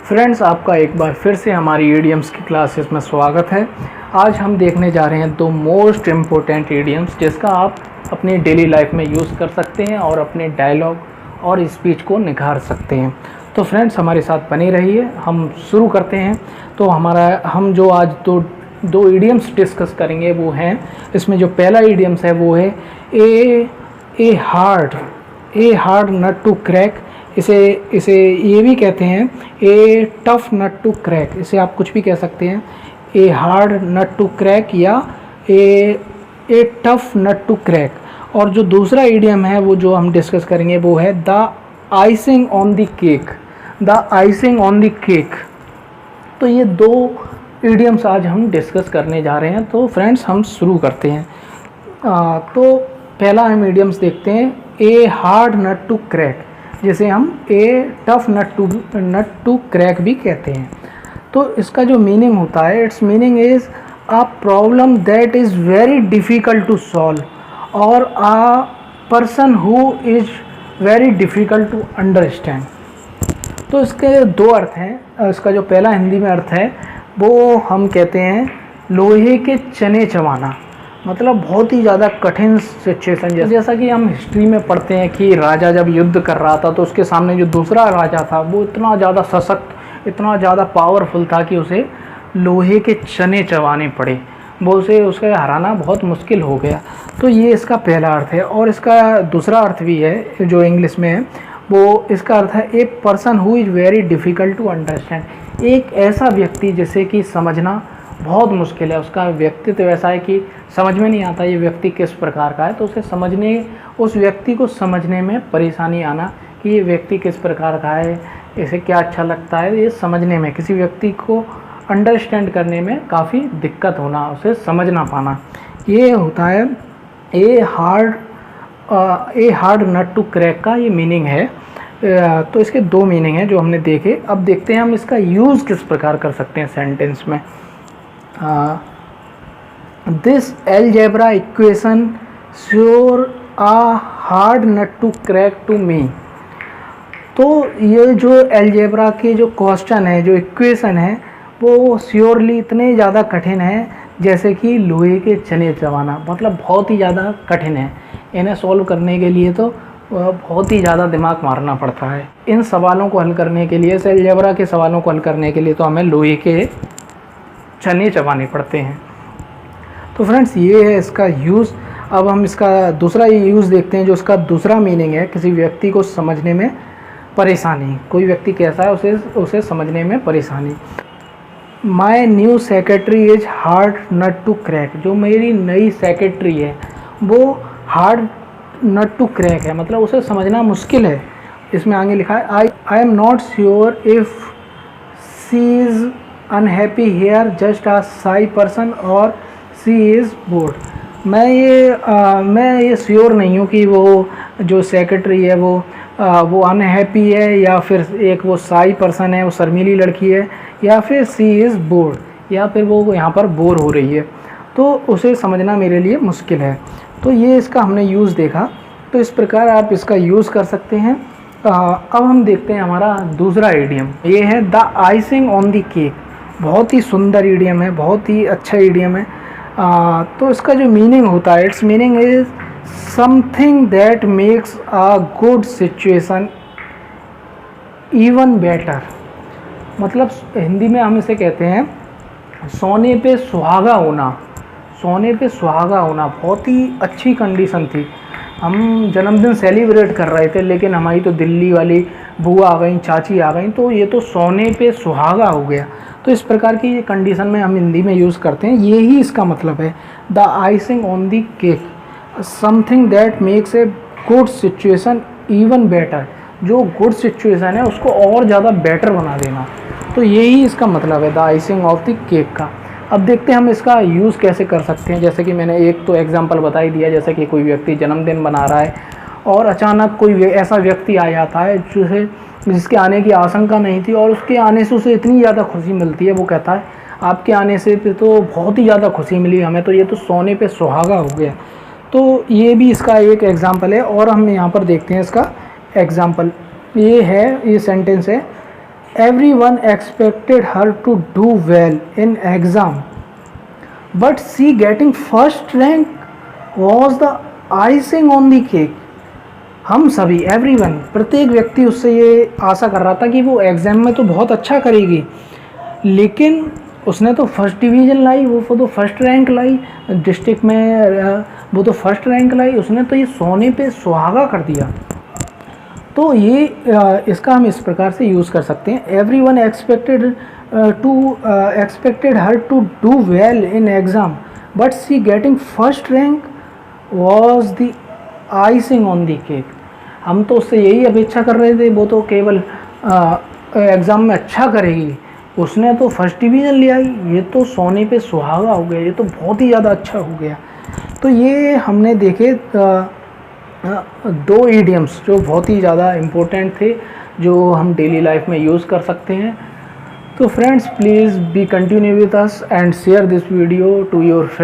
Friends, आपका एक बार फिर से हमारी ईडियम्स की क्लासेस में स्वागत है। आज हम देखने जा रहे हैं दो मोस्ट इम्पोर्टेंट ईडियम्स जिसका आप अपनी डेली लाइफ में यूज़ कर सकते हैं और अपने डायलॉग और स्पीच को निखार सकते हैं। तो फ्रेंड्स, हमारे साथ बने रहिए। हम शुरू करते हैं। तो हम जो आज दो ईडियम्स डिस्कस करेंगे वो हैं, इसमें जो पहला ईडियम्स है वो है a hard nut to crack. इसे ये भी कहते हैं a tough nut to crack. इसे आप कुछ भी कह सकते हैं, a hard nut to crack या a tough nut to crack. और जो दूसरा ईडियम है वो जो हम डिस्कस करेंगे वो है the icing on the cake. The icing on the cake. तो ये दो ईडियम्स आज हम डिस्कस करने जा रहे हैं। तो फ्रेंड्स, हम शुरू करते हैं। तो पहला हम ईडियम्स देखते हैं, a hard nut to crack, जिसे हम a tough nut to crack भी कहते हैं। तो इसका जो मीनिंग होता है, its meaning is a problem that is very difficult to solve और a person who is very difficult to understand. तो इसके दो अर्थ हैं। इसका जो पहला हिंदी में अर्थ है वो हम कहते हैं लोहे के चने चबाना, मतलब बहुत ही ज़्यादा कठिन सिचुएशन। जैसा कि हम हिस्ट्री में पढ़ते हैं कि राजा जब युद्ध कर रहा था तो उसके सामने जो दूसरा राजा था वो इतना ज़्यादा सशक्त, इतना ज़्यादा पावरफुल था कि उसे लोहे के चने चबाने पड़े। वो उसे हराना बहुत मुश्किल हो गया। तो ये इसका पहला अर्थ है। और इसका दूसरा अर्थ भी है जो इंग्लिश में है, वो इसका अर्थ है a person who is very difficult to understand. एक ऐसा व्यक्ति जिसे कि समझना बहुत मुश्किल है। उसका व्यक्तित्व ऐसा है कि समझ में नहीं आता ये व्यक्ति किस प्रकार का है। तो उस व्यक्ति को समझने में परेशानी आना कि ये व्यक्ति किस प्रकार का है, इसे क्या अच्छा लगता है, ये समझने में, किसी व्यक्ति को अंडरस्टैंड करने में काफ़ी दिक्कत होना, उसे समझ ना पाना, ये होता है a hard nut to crack का ये मीनिंग है। तो इसके दो मीनिंग हैं जो हमने देखे। अब देखते हैं हम इसका यूज़ किस प्रकार कर सकते हैं सेंटेंस में। This algebra equation sure a hard nut to crack to me. तो ये जो अलजेब्रा के जो क्वेश्चन है, जो इक्वेशन है, वो श्योरली इतने ज़्यादा कठिन है जैसे कि लोहे के चने चबाना, मतलब बहुत ही ज़्यादा कठिन है। इन्हें सॉल्व करने के लिए तो बहुत ही ज़्यादा दिमाग मारना पड़ता है। इन सवालों को हल करने के लिए, इस अलजेब्रा के सवालों को हल करने के लिए तो हमें लोहे के चने चबाने पड़ते हैं। तो फ्रेंड्स, ये है इसका यूज़। अब हम इसका दूसरा यूज़ देखते हैं जो इसका दूसरा मीनिंग है, किसी व्यक्ति को समझने में परेशानी। कोई व्यक्ति कैसा है उसे समझने में परेशानी। My new secretary is hard nut to crack. जो मेरी नई सेक्रेटरी है वो हार्ड नट टू क्रैक है, मतलब उसे समझना मुश्किल है। इसमें आगे लिखा है I am not sure if she is unhappy here just a शाई पर्सन और शी इज़ बोर्ड। मैं ये श्योर नहीं हूँ कि वो जो सेक्रेटरी है वो अनहैप्पी है या फिर एक वो शाई पर्सन है, वो शर्मीली लड़की है, या फिर शी इज़ बोर्ड, या फिर वो यहाँ पर बोर हो रही है। तो उसे समझना मेरे लिए मुश्किल है। तो ये इसका हमने यूज़ देखा। तो इस प्रकार आप इसका यूज़ कर सकते हैं। अब हम देखते हैं हमारा दूसरा ईडियम। ये है the icing on the cake. बहुत ही सुंदर ईडियम है, बहुत ही अच्छा ईडियम है। तो इसका जो मीनिंग होता है, its meaning is something that makes a good situation even better. मतलब हिंदी में हम इसे कहते हैं सोने पे सुहागा होना। सोने पे सुहागा होना बहुत ही अच्छी कंडीशन थी। हम जन्मदिन सेलिब्रेट कर रहे थे, लेकिन हमारी तो दिल्ली वाली बुआ आ गई, चाची आ गई, तो ये तो सोने पे सुहागा हो गया। तो इस प्रकार की ये कंडीशन में हम हिंदी में यूज़ करते हैं। यही इसका मतलब है, the icing on the cake, something that makes a good situation even better. जो गुड सिचुएशन है उसको और ज़्यादा बेटर बना देना। तो यही इसका मतलब है the icing of the cake का। अब देखते हैं हम इसका यूज़ कैसे कर सकते हैं। जैसे कि मैंने एक तो एग्जांपल बता ही दिया, जैसे कि कोई व्यक्ति जन्मदिन मना रहा है और अचानक कोई ऐसा व्यक्ति आ जाता है जिसके आने की आशंका नहीं थी और उसके आने से उसे इतनी ज़्यादा खुशी मिलती है। वो कहता है आपके आने से तो बहुत ही ज़्यादा खुशी मिली हमें, तो ये तो सोने पे सुहागा हो गया। तो ये भी इसका एक एग्ज़ाम्पल है। और हम यहाँ पर देखते हैं इसका एग्ज़ाम्पल। ये सेंटेंस है everyone expected her to do well in exam, but she getting first rank was the icing on the cake. हम सभी एवरीवन प्रत्येक व्यक्ति उससे ये आशा कर रहा था कि वो एग्ज़ाम में तो बहुत अच्छा करेगी, लेकिन उसने तो फर्स्ट डिवीज़न लाई, वो तो फर्स्ट रैंक लाई डिस्ट्रिक्ट में, वो तो फर्स्ट रैंक लाई, उसने तो ये सोने पे सुहागा कर दिया। तो ये इसका हम इस प्रकार से यूज़ कर सकते हैं, everyone expected her to do well in exam but she getting first rank was the icing on the cake. हम तो उससे यही अपेक्षा कर रहे थे, वो तो केवल एग्ज़ाम में अच्छा करेगी, उसने तो फर्स्ट डिवीज़न ले आई, ये तो सोने पे सुहागा हो गया, ये तो बहुत ही ज़्यादा अच्छा हो गया। तो ये हमने देखे दो इडियम्स जो बहुत ही ज़्यादा इम्पोर्टेंट थे, जो हम डेली लाइफ में यूज़ कर सकते हैं। तो friends, please be continue with us and share this video to your friends.